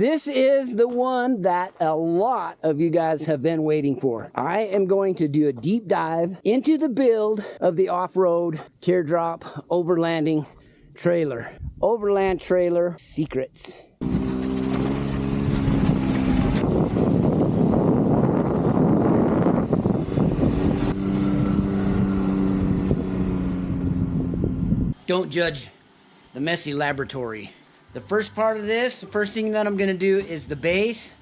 This is the one that a lot of you guys have been waiting for. I am going to do a deep dive into the build of the off-road Teardrop overlanding trailer. Overland trailer secrets. Don't judge the messy laboratory. The first part of this, the first thing that I'm gonna do is the base.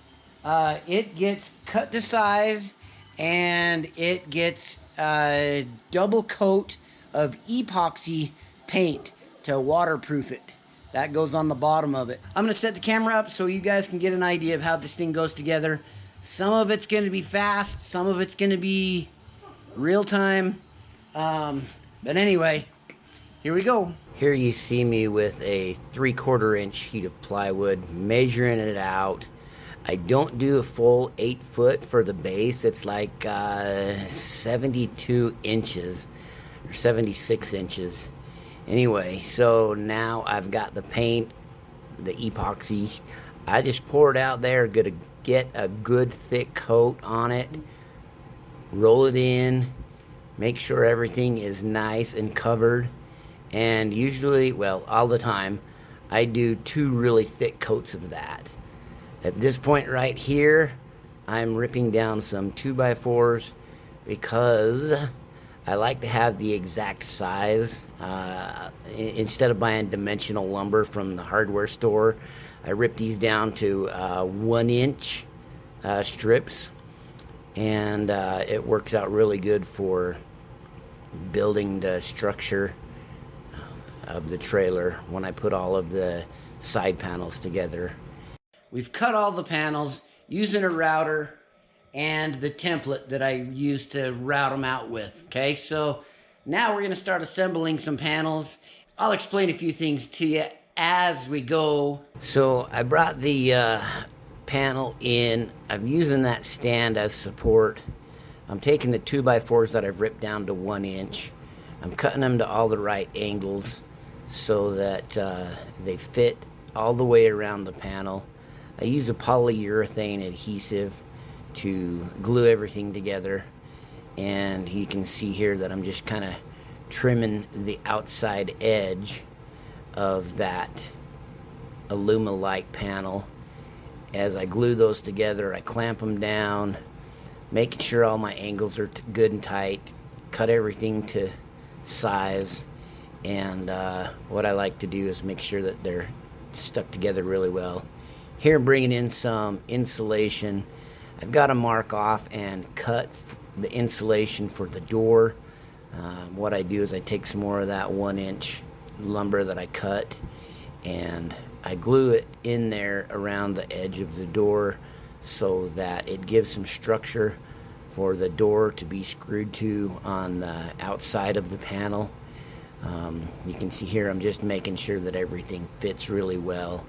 It gets cut to size and it gets a double coat of epoxy paint to waterproof it. That goes on the bottom of it. I'm gonna set the camera up so you guys can get an idea of how this thing goes together. Some of it's gonna be fast, some of it's gonna be real time. But anyway, here we go. Here you see me with a 3/4 inch sheet of plywood, measuring it out. I don't do a full 8 foot for the base. It's like 72 inches or 76 inches. Anyway, so now I've got the paint, the epoxy. I just pour it out there, gonna get a good thick coat on it, roll it in, make sure everything is nice and covered. And usually, well, all the time, I do 2 really thick coats of that. At this point right here, I'm ripping down some 2x4s because I like to have the exact size. Instead of buying dimensional lumber from the hardware store, I rip these down to 1 inch strips, and it works out really good for building the structure of the trailer when I put all of the side panels together. We've cut all the panels using a router and the template that I used to route them out with. Okay, so now we're gonna start assembling some panels. I'll explain a few things to you as we go. So I brought the panel in. I'm using that stand as support. I'm taking the 2x4s that I've ripped down to 1 inch. I'm cutting them to all the right angles so that they fit all the way around the panel. I use a polyurethane adhesive to glue everything together, and you can see here that I'm just kind of trimming the outside edge of that Alumilite panel. As I glue those together, I clamp them down, making sure all my angles are good and tight, cut everything to size. And what I like to do is make sure that they're stuck together really well. Here, bringing in some insulation. I've got to mark off and cut the insulation for the door. What I do is I take some more of that 1 inch lumber that I cut, and I glue it in there around the edge of the door so that it gives some structure for the door to be screwed to on the outside of the panel. You can see here I'm just making sure that everything fits really well,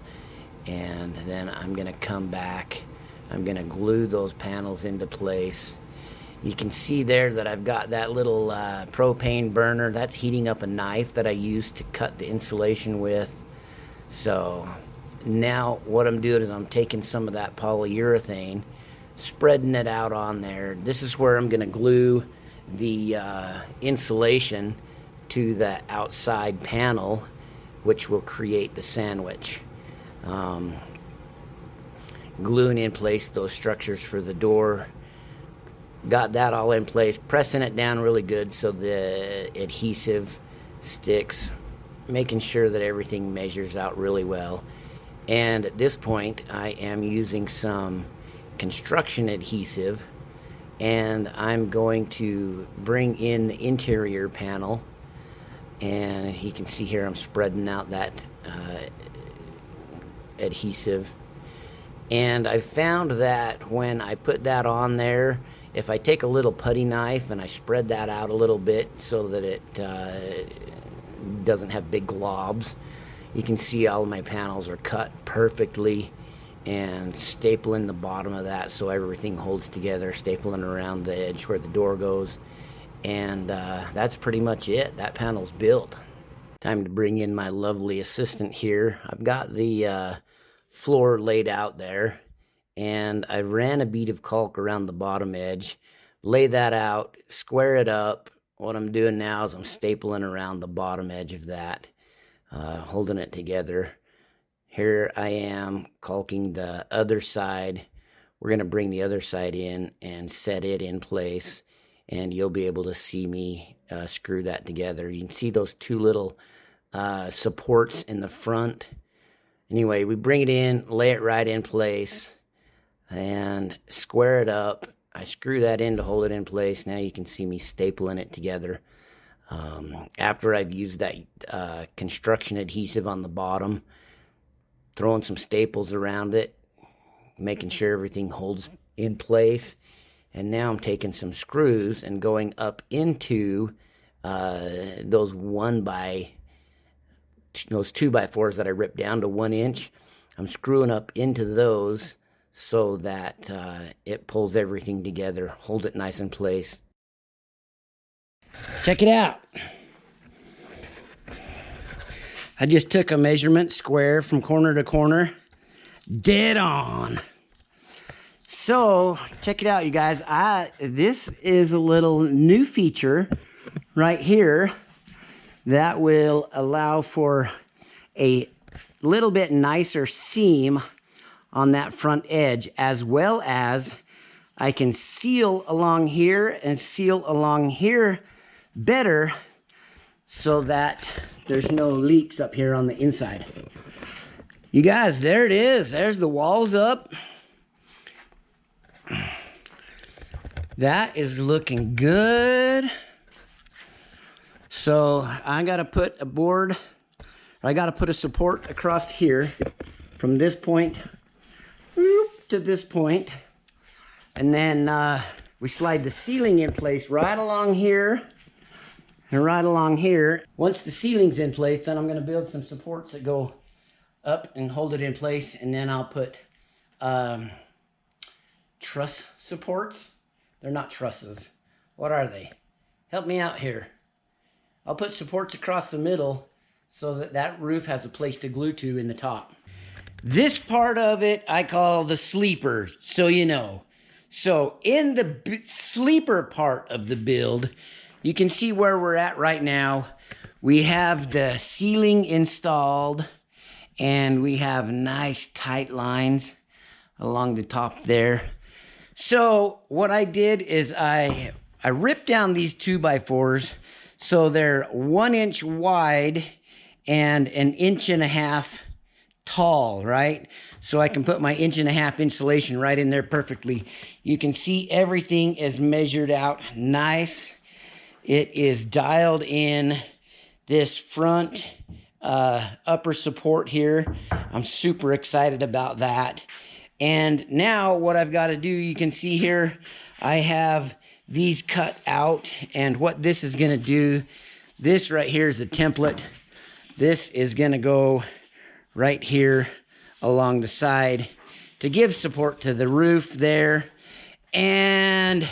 and then I'm gonna come back, I'm gonna glue those panels into place. You can see there that I've got that little propane burner that's heating up a knife that I use to cut the insulation with. So now what I'm doing is I'm taking some of that polyurethane, spreading it out on there. This is where I'm gonna glue the insulation to the outside panel, which will create the sandwich. Gluing in place those structures for the door. Got that all in place, pressing it down really good so the adhesive sticks, making sure that everything measures out really well. And at this point, I am using some construction adhesive, and I'm going to bring in the interior panel. And you can see here I'm spreading out that adhesive. And I found that when I put that on there, if I take a little putty knife and I spread that out a little bit so that it doesn't have big globs, you can see all of my panels are cut perfectly, and stapling the bottom of that so everything holds together, stapling around the edge where the door goes. And that's pretty much it. That panel's built. Time to bring in my lovely assistant here. I've got the floor laid out there, and I ran a bead of caulk around the bottom edge, lay that out, square it up. What I'm doing now is I'm stapling around the bottom edge of that, holding it together. Here I am caulking the other side. We're going to bring the other side in and set it in place, and you'll be able to see me screw that together. You can see those two little supports in the front. Anyway, we bring it in, lay it right in place, and square it up. I screw that in to hold it in place. Now you can see me stapling it together. After I've used that construction adhesive on the bottom, throwing some staples around it, making sure everything holds in place. And now I'm taking some screws and going up into those 2x4s that I ripped down to 1 inch. I'm screwing up into those so that it pulls everything together, holds it nice in place. Check it out. I just took a measurement square from corner to corner, dead on. So check it out, you guys. This is a little new feature right here that will allow for a little bit nicer seam on that front edge, as well as I can seal along here and seal along here better so that there's no leaks up here on the inside. You guys, there it is. There's the walls up. That is looking good. So I gotta put a board, I gotta put a support across here from this point to this point. And then we slide the ceiling in place right along here and right along here. Once the ceiling's in place, then I'm gonna build some supports that go up and hold it in place. And then I'll put truss supports. They're not trusses. What are they? Help me out here. I'll put supports across the middle so that that roof has a place to glue to in the top. This part of it I call the sleeper, so you know. So in the sleeper part of the build, you can see where we're at right now. We have the ceiling installed, and we have nice tight lines along the top there. So what I did is I ripped down these 2x4s so they're 1 inch wide and 1.5 inches tall, right? So I can put my 1.5 inch insulation right in there perfectly. You can see everything is measured out nice. It is dialed in this front upper support here. I'm super excited about that. And now what I've got to do, you can see here, I have these cut out, and what this is going to do, this right here is a template. This is going to go right here along the side to give support to the roof there. And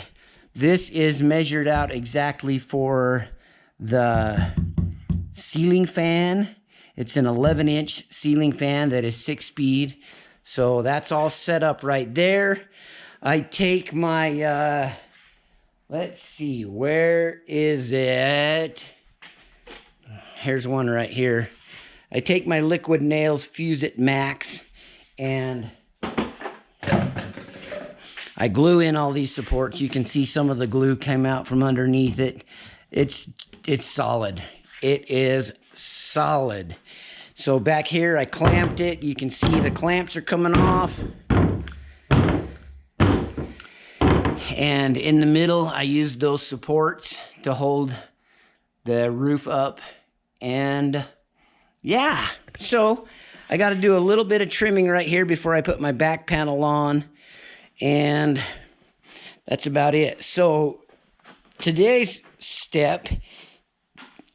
this is measured out exactly for the ceiling fan. It's an 11-inch ceiling fan that is 6-speed. So that's all set up right there. I take my, let's see, where is it? Here's one right here. I take my liquid nails, Fuse It Max, and I glue in all these supports. You can see some of the glue came out from underneath it. It's solid. It is solid. So back here, I clamped it. You can see the clamps are coming off. And in the middle, I used those supports to hold the roof up. And yeah, so I got to do a little bit of trimming right here before I put my back panel on. And that's about it. So today's step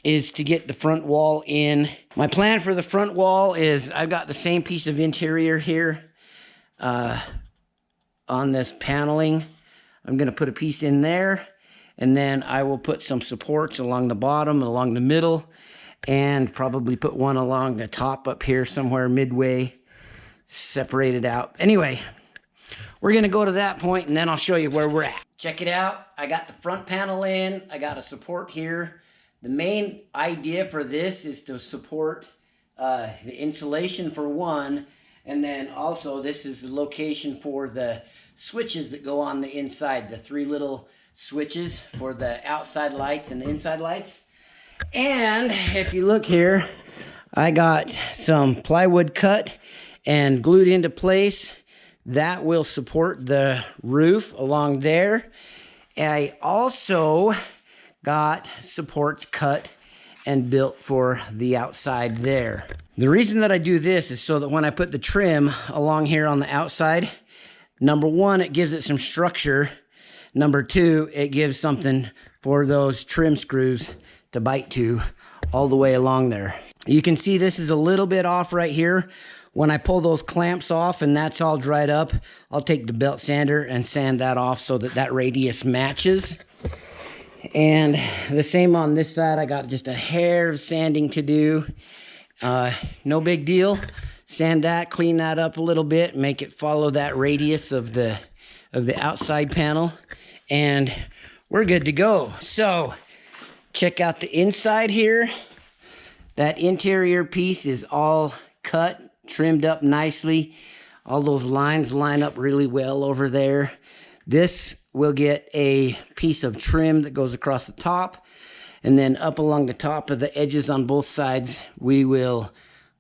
is to get the front wall in. My plan for the front wall is I've got the same piece of interior here on this paneling. I'm going to put a piece in there, and then I will put some supports along the bottom, along the middle, and probably put one along the top up here somewhere midway. separate it out. Anyway, we're gonna go to that point and then I'll show you where we're at. Check it out. I got the front panel in. I got a support here. The main idea for this is to support the insulation for one, and then also this is the location for the switches that go on the inside, the 3 little switches for the outside lights and the inside lights. And if you look here, I got some plywood cut and glued into place. That will support the roof along there. I also got supports cut and built for the outside there. The reason that I do this is so that when I put the trim along here on the outside, number one, it gives it some structure. Number two, it gives something for those trim screws to bite to all the way along there. You can see this is a little bit off right here. When I pull those clamps off and that's all dried up, I'll take the belt sander and sand that off so that that radius matches. And the same on this side. I got just a hair of sanding to do. No big deal. Sand that, clean that up a little bit, make it follow that radius of the outside panel, and we're good to go. So check out the inside here. That interior piece is all cut, trimmed up nicely. All those lines line up really well over there. This will get a piece of trim that goes across the top, and then up along the top of the edges on both sides, we will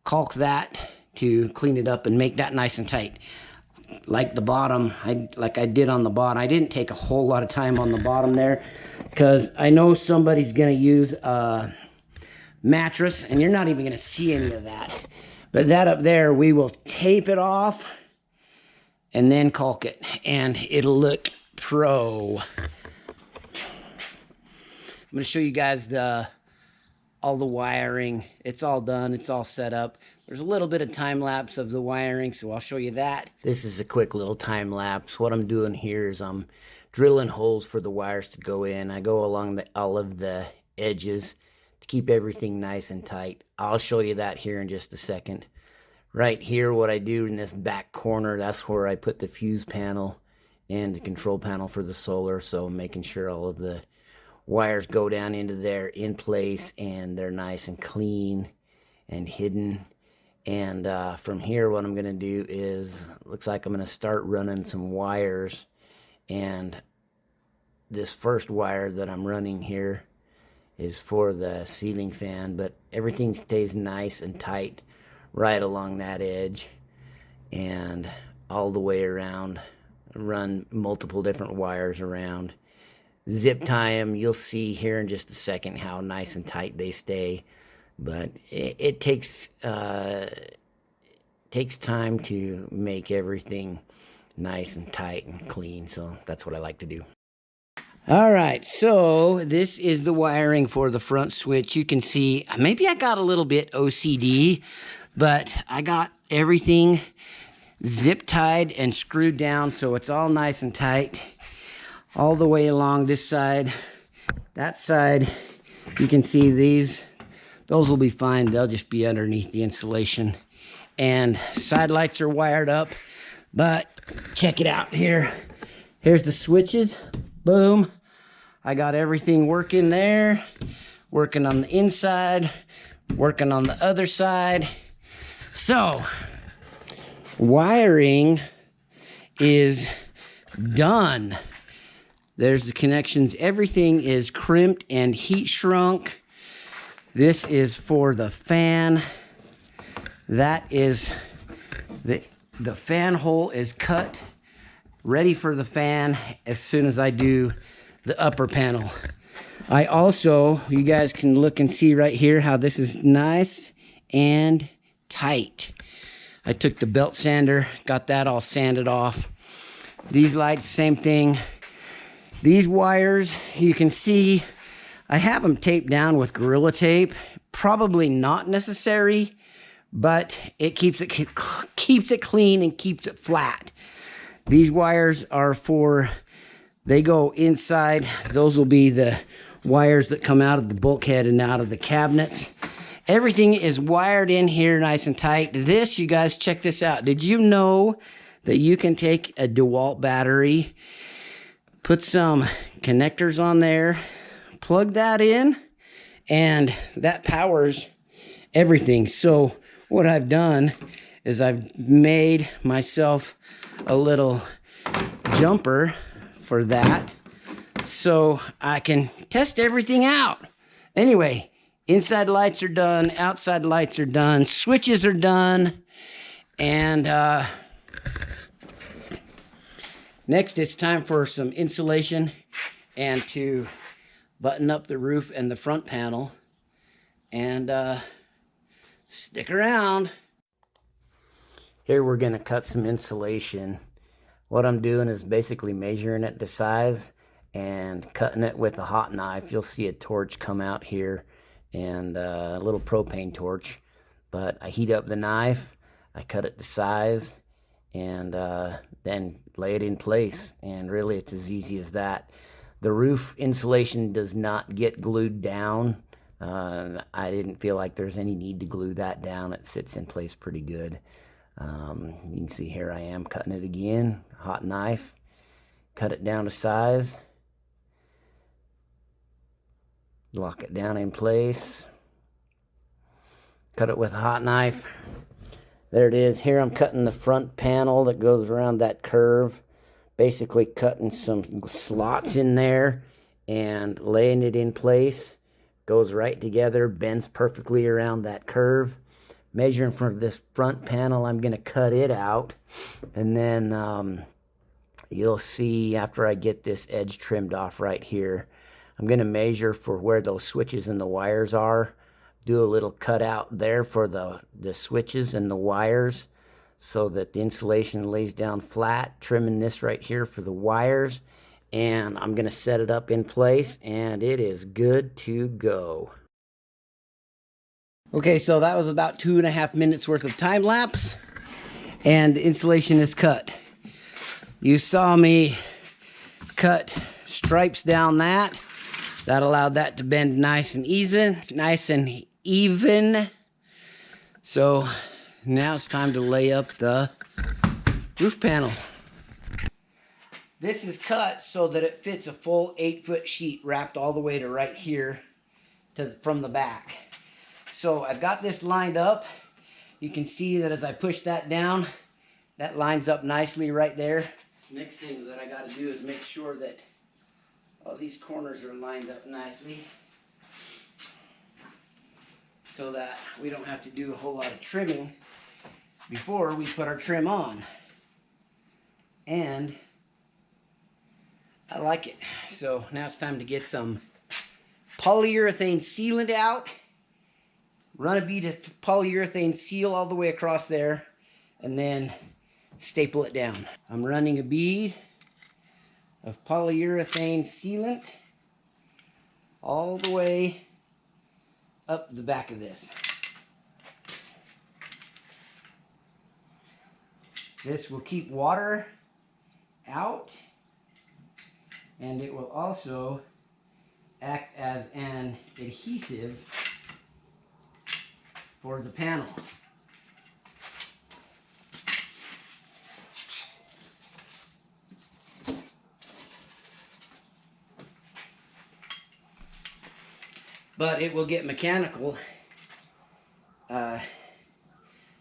caulk that to clean it up and make that nice and tight. Like the bottom, like I did on the bottom. I didn't take a whole lot of time on the bottom there because I know somebody's gonna use a mattress and you're not even gonna see any of that. But that up there, we will tape it off and then caulk it, and it'll look pro. I'm gonna show you guys all the wiring. It's all done, it's all set up. There's a little bit of time lapse of the wiring, so I'll show you that. This is a quick little time lapse. What I'm doing here is I'm drilling holes for the wires to go in. I go along all of the edges to keep everything nice and tight. I'll show you that here in just a second. Right here, what I do in this back corner, that's where I put the fuse panel and the control panel for the solar. So making sure all of the wires go down into there in place and they're nice and clean and hidden. And from here, what I'm going to do is, looks like I'm going to start running some wires. And this first wire that I'm running here is for the ceiling fan, but everything stays nice and tight right along that edge and all the way around. Run multiple different wires around. Zip tie them. You'll see here in just a second how nice and tight they stay. But it takes time to make everything nice and tight and clean. So that's what I like to do. All right, so this is the wiring for the front switch. You can see, maybe I got a little bit OCD, but I got everything zip tied and screwed down so it's all nice and tight all the way along this side. That side, you can see those will be fine. They'll just be underneath the insulation. And side lights are wired up, but check it out here. Here's the switches. Boom. I got everything working there, working on the inside, working on the other side. So, wiring is done. There's the connections. Everything is crimped and heat shrunk. This is for the fan. That is, the fan hole is cut, ready for the fan as soon as I do the upper panel. I also, you guys can look and see right here how this is nice and tight. I took the belt sander, got that all sanded off. These lights, same thing. These wires, you can see, I have them taped down with Gorilla Tape. Probably not necessary, but it keeps it clean and keeps it flat. These wires are for, they go inside. Those will be the wires that come out of the bulkhead and out of the cabinets. Everything is wired in here nice and tight. This, you guys, check this out. Did you know that you can take a DeWalt battery, put some connectors on there, plug that in, and that powers everything? So what I've done is I've made myself a little jumper for that so I can test everything out. Anyway, inside lights are done, outside lights are done, switches are done, and next it's time for some insulation and to button up the roof and the front panel. And stick around. Here we're going to cut some insulation. What I'm doing is basically measuring it to size and cutting it with a hot knife. You'll see a torch come out here and a little propane torch. But I heat up the knife, I cut it to size, and then lay it in place. And really it's as easy as that. The roof insulation does not get glued down. I didn't feel like there's any need to glue that down. It sits in place pretty good. You can see here I am cutting it again, hot knife, cut it down to size, lock it down in place, cut it with a hot knife. There it is. Here I'm cutting the front panel that goes around that curve, basically cutting some slots in there and laying it in place. Goes right together, bends perfectly around that curve. Measuring for this front panel, I'm going to cut it out. And then you'll see after I get this edge trimmed off right here, I'm going to measure for where those switches and the wires are. Do a little cutout there for the switches and the wires so that the insulation lays down flat. Trimming this right here for the wires. And I'm going to set it up in place, and it is good to go. Okay, so that was about 2.5 minutes worth of time lapse, and the insulation is cut. You saw me cut stripes down that. That allowed that to bend nice and even. So now it's time to lay up the roof panel. This is cut so that it fits a full 8-foot sheet wrapped all the way to right here from the back. So I've got this lined up. You can see that as I push that down, that lines up nicely right there. Next thing that I got to do is make sure that all these corners are lined up nicely so that we don't have to do a whole lot of trimming before we put our trim on. And I like it. So now it's time to get some polyurethane sealant out. Run a bead of polyurethane seal all the way across there and then staple it down. I'm running a bead of polyurethane sealant all the way up the back of this. This will keep water out, and it will also act as an adhesive for the panel. But it will get mechanical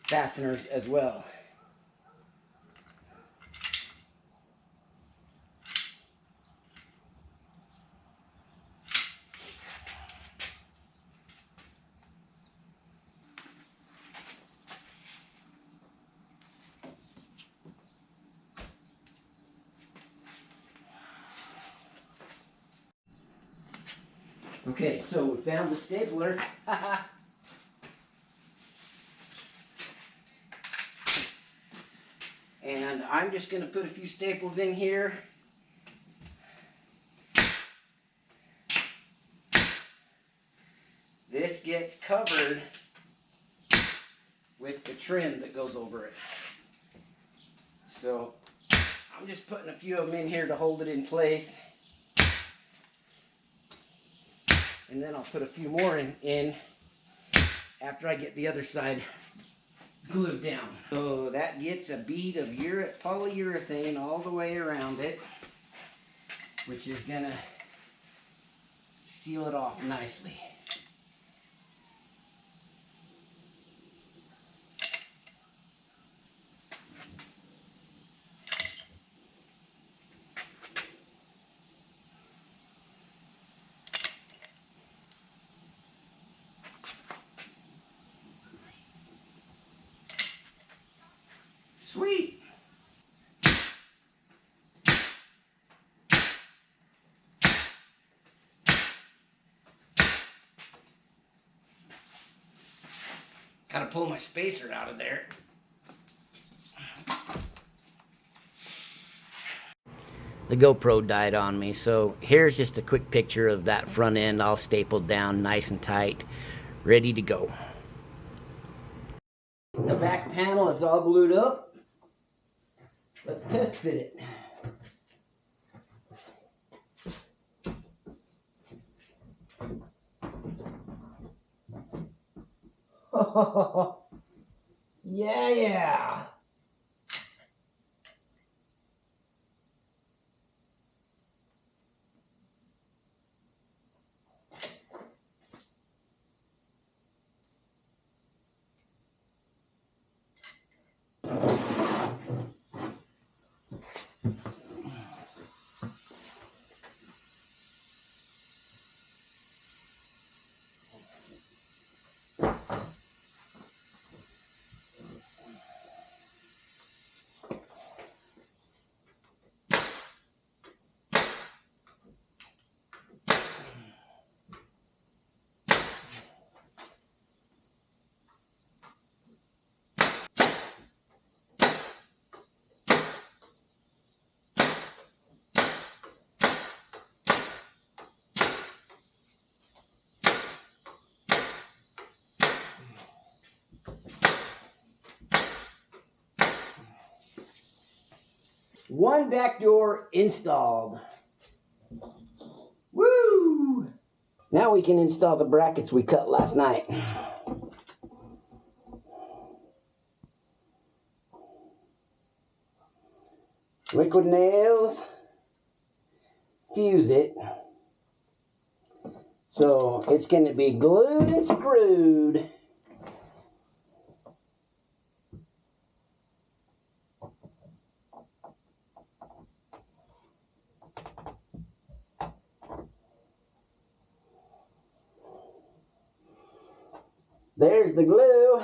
fasteners as well. Okay, so we found the stapler. And I'm just going to put a few staples in here. This gets covered with the trim that goes over it. So I'm just putting a few of them in here to hold it in place. And then I'll put a few more in after I get the other side glued down. So that gets a bead of polyurethane all the way around it, which is gonna seal it off nicely. Sweet. Gotta pull my spacer out of there. The GoPro died on me, so here's just a quick picture of that front end all stapled down nice and tight, ready to go. The back panel is all glued up. Let's test fit it. Yeah. One back door installed. Woo! Now we can install the brackets we cut last night. Liquid nails. Fuse it. So it's going to be glued and screwed. There's the glue.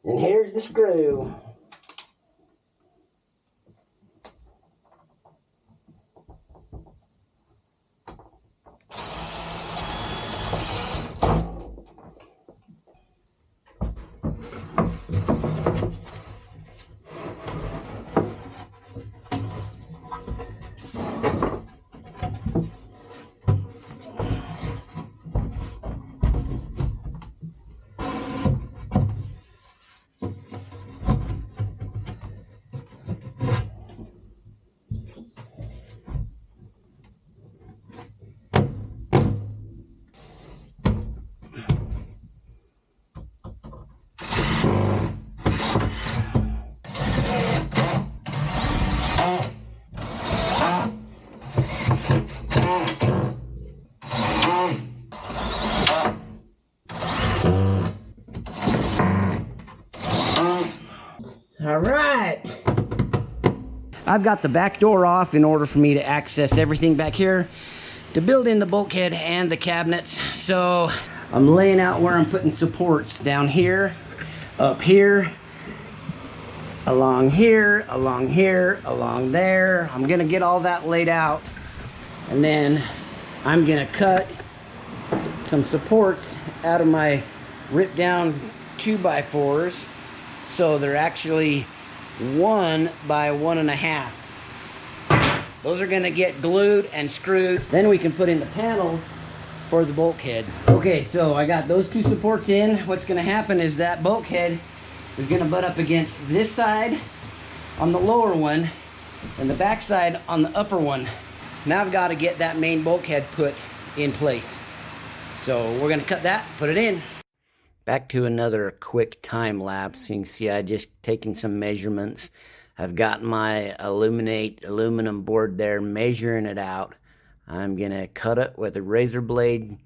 And here's the screw. All right. I've got the back door off in order for me to access everything back here to build in the bulkhead and the cabinets. So I'm laying out where I'm putting supports down here, up here, along here, along here, along there. I'm gonna get all that laid out, and then I'm gonna cut some supports out of my ripped down 2x4s. So they're actually 1 by 1.5. Those are gonna get glued and screwed. Then we can put in the panels for the bulkhead. Okay, so I got those 2 supports in. What's gonna happen is that bulkhead is gonna butt up against this side on the lower one and the back side on the upper one. Now I've got to get that main bulkhead put in place. So we're gonna cut that, put it in. Back to another quick time lapse. You can see I just taken some measurements. I've got my aluminum board there, measuring it out. I'm gonna cut it with a razor blade,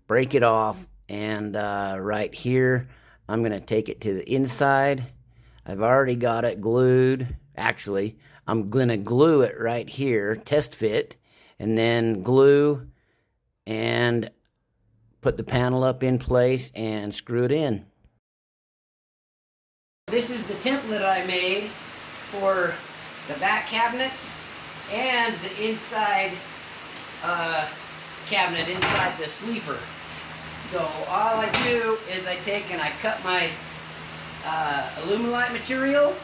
break it off, and right here, I'm gonna take it to the inside. I've already got it glued. Actually, I'm gonna glue it right here, test fit, and then glue and put the panel up in place and screw it in. This is the template I made for the back cabinets and the inside cabinet inside the sleeper. So all I do is I take and I cut my aluminite material.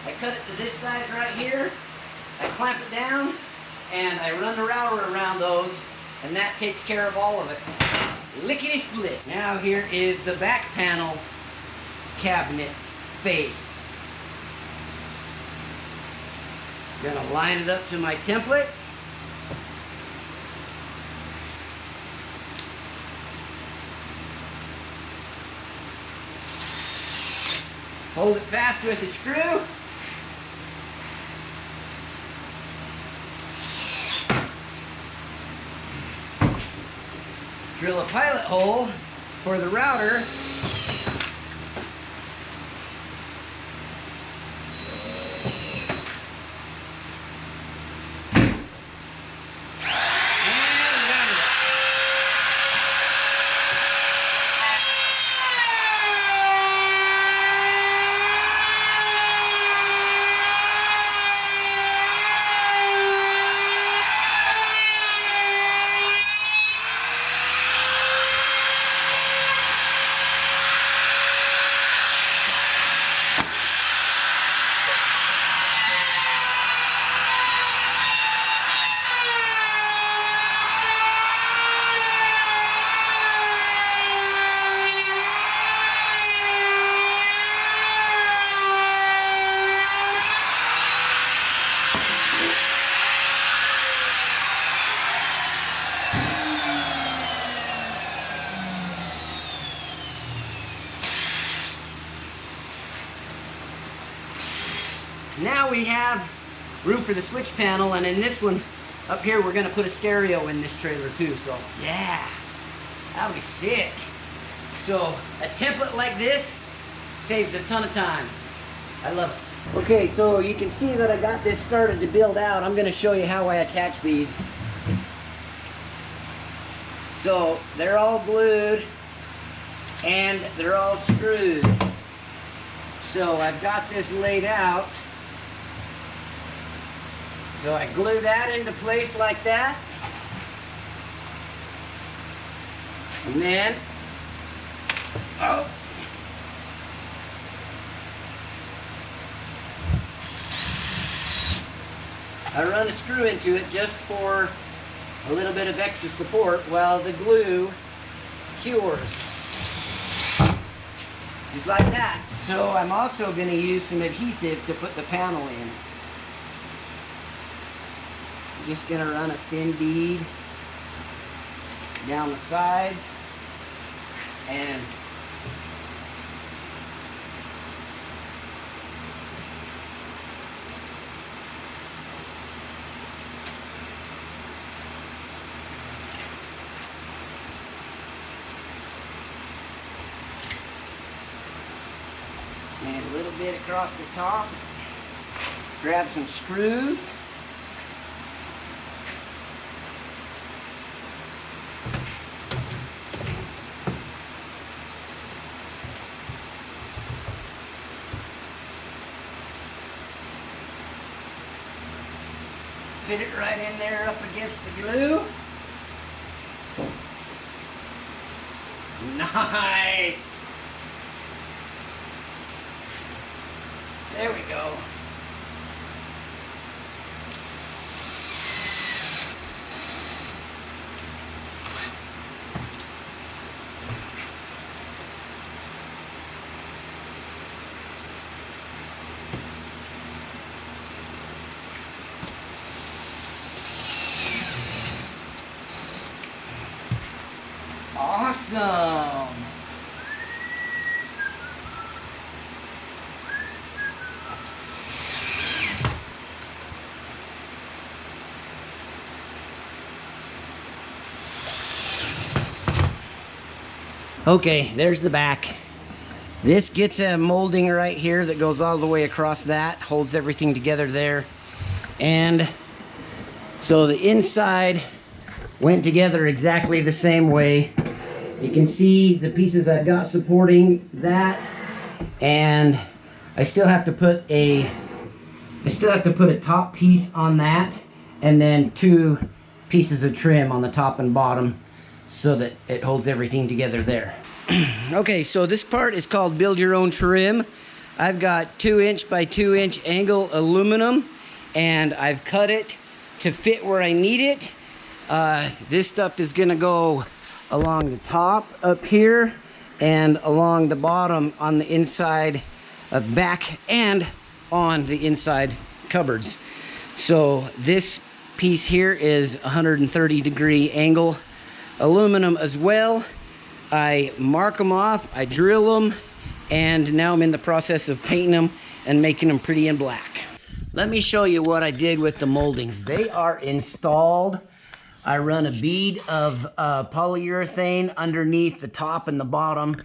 I cut it to this size right here. I clamp it down and I run the router around those, and that takes care of all of it. Lickety split. Now here is the back panel cabinet face. Gonna line it up to my template. Hold it fast with the screw. Drill a pilot hole for the router. Now we have room for the switch panel, and in this one up here we're going to put a stereo in this trailer too, so yeah, that'll be sick. So a template like this saves a ton of time. I love it. Okay, so you can see that I got this started to build out. I'm going to show you how I attach these. So they're all glued and they're all screwed. So I've got this laid out. So I glue that into place like that. And then, I run a screw into it just for a little bit of extra support while the glue cures. Just like that. So I'm also going to use some adhesive to put the panel in. Just going to run a thin bead down the sides and a little bit across the top. Grab some screws. Fit it right in there up against the glue. Nice! There we go. Awesome. Okay, there's the back. This gets a molding right here that goes all the way across that, holds everything together there. And so the inside went together exactly the same way. You can see the pieces I've got supporting that, and I still have to put a top piece on that, and then 2 pieces of trim on the top and bottom so that it holds everything together there. Okay, so this part is called Build Your Own Trim. I've got 2" by 2" angle aluminum, and I've cut it to fit where I need it. This stuff is gonna go along the top up here and along the bottom on the inside of the back and on the inside cupboards. So this piece here is 130-degree angle aluminum as well. I mark them off, I drill them, and now I'm in the process of painting them and making them pretty in black. Let me show you what I did with the moldings. They are installed. I run a bead of polyurethane underneath the top and the bottom.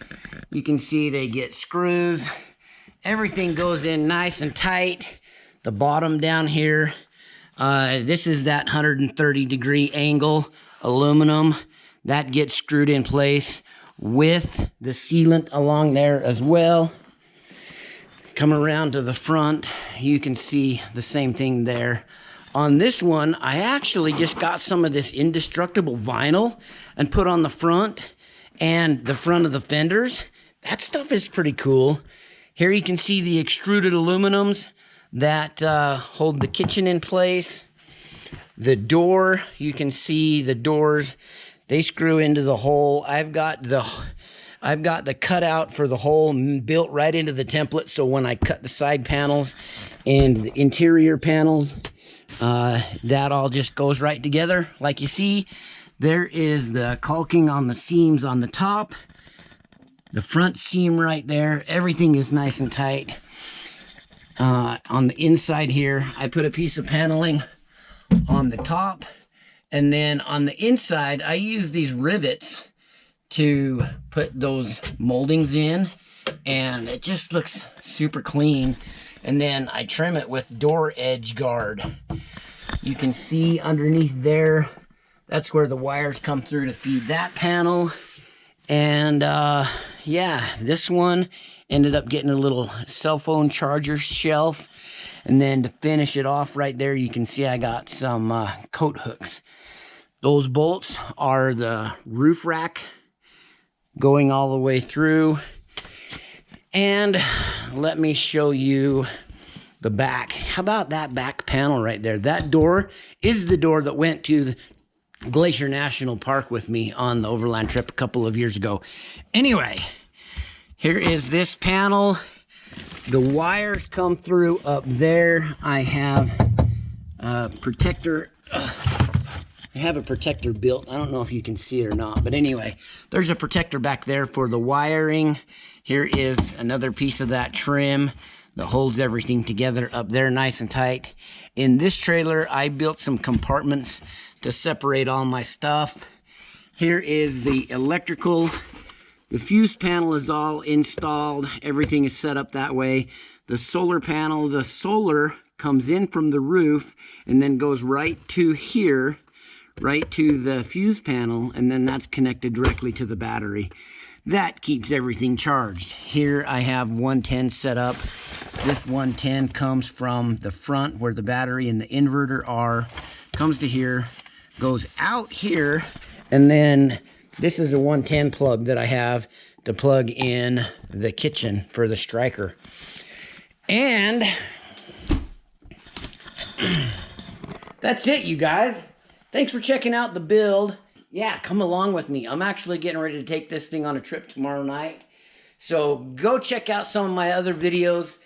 You can see they get screws. Everything goes in nice and tight. The bottom down here, this is that 130-degree angle aluminum. That gets screwed in place with the sealant along there as well. Come around to the front, you can see the same thing there. On this one, I actually just got some of this indestructible vinyl and put on the front and the front of the fenders. That stuff is pretty cool. Here you can see the extruded aluminums that hold the kitchen in place. The door, you can see the doors, they screw into the hole. I've got the cutout for the hole built right into the template, so when I cut the side panels and the interior panels, that all just goes right together. Like you see, there is the caulking on the seams on the top, the front seam right there. Everything is nice and tight. On the inside here, I put a piece of paneling on the top, and then on the inside, I use these rivets to put those moldings in, and it just looks super clean. And then I trim it with door edge guard. You can see underneath there, that's where the wires come through to feed that panel. And yeah, this one ended up getting a little cell phone charger shelf. And then to finish it off right there, you can see I got some coat hooks. Those bolts are the roof rack going all the way through. And let me show you the back. How about that back panel right there? That door is the door that went to the Glacier National Park with me on the overland trip a couple of years ago. Anyway, here is this panel. The wires come through up there. I have a protector. I have a protector built. I don't know if you can see it or not, but anyway, there's a protector back there for the wiring. Here is another piece of that trim that holds everything together up there nice and tight. In this trailer, I built some compartments to separate all my stuff. Here is the electrical. The fuse panel is all installed. Everything is set up that way. The solar panel, the solar comes in from the roof and then goes right to here, right to the fuse panel, and then that's connected directly to the battery. That keeps everything charged. Here I have 110 set up. This 110 comes from the front where the battery and the inverter are, comes to here, goes out here, and then this is a 110 plug that I have to plug in the kitchen for the striker. And that's it, you guys. Thanks for checking out the build. Yeah, come along with me. I'm actually getting ready to take this thing on a trip tomorrow night. So go check out some of my other videos.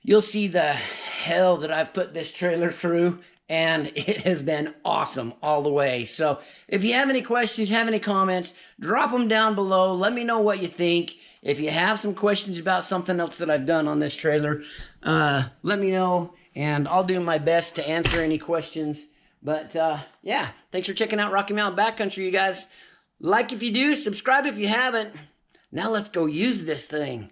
You'll see the hell that I've put this trailer through and it has been awesome all the way. So if you have any questions, have any comments, drop them down below. Let me know what you think. If you have some questions about something else that I've done on this trailer, let me know, and I'll do my best to answer any questions. But yeah, thanks for checking out Rocky Mountain Backcountry, you guys. Like if you do, subscribe if you haven't. Now let's go use this thing.